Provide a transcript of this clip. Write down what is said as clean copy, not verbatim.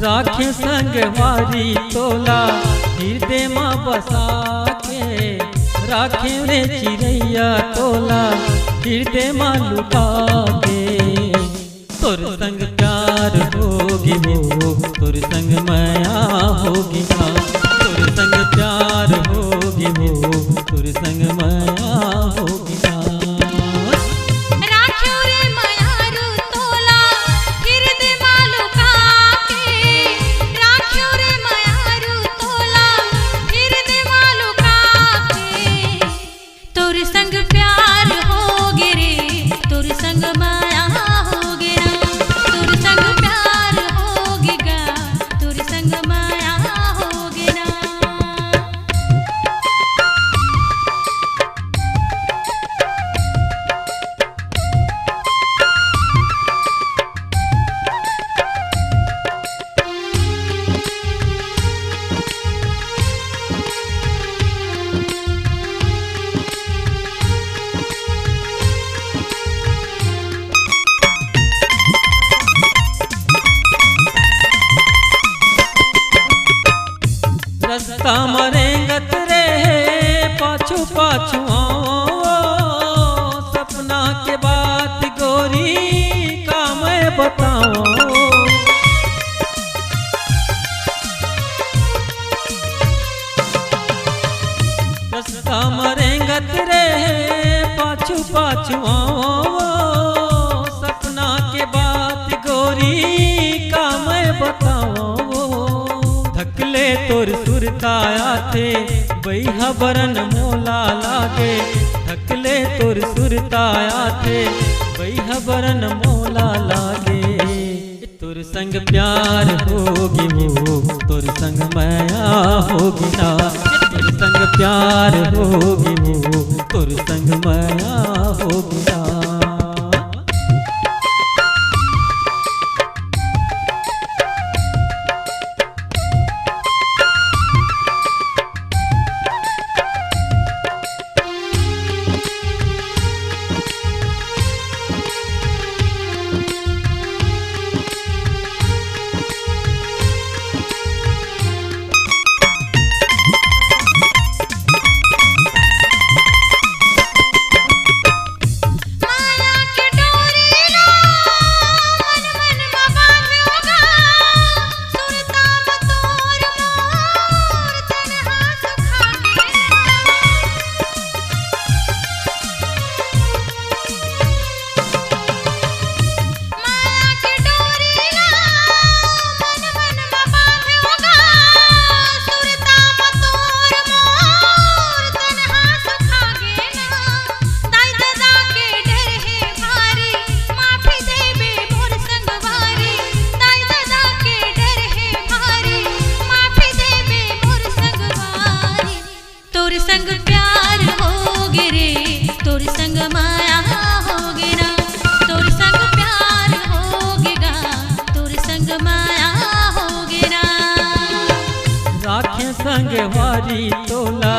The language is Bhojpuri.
राखे संग वारी तोला हृदय माँ बसा के, राखे रे चिड़ैया तोला हृदय माँ लुटा के। तोर संग प्यार होगी वो, तोर संग माया होगी ना, तोर संग प्यार होगी वो, तोर संग माया होगी ना। रास्ता मरेंगत रे पाछू पाछू आओ, सपना के बात गोरी का मैं बताओ। रास्ता मरेंगत रे पाछू पाछू आओ, सपना के बात गोरी का मैं बताओ। थकले तोर सुरताया थे बैहा बरन मोला लागे, थकले तोर सुरताया थे बैहा बरन मोला लागे। तोर संग प्यार होगी वो, तोर संग माया होगी ना, तोर संग प्यार होगी वो, तोर संग माया होगी ना। संग वारी तोला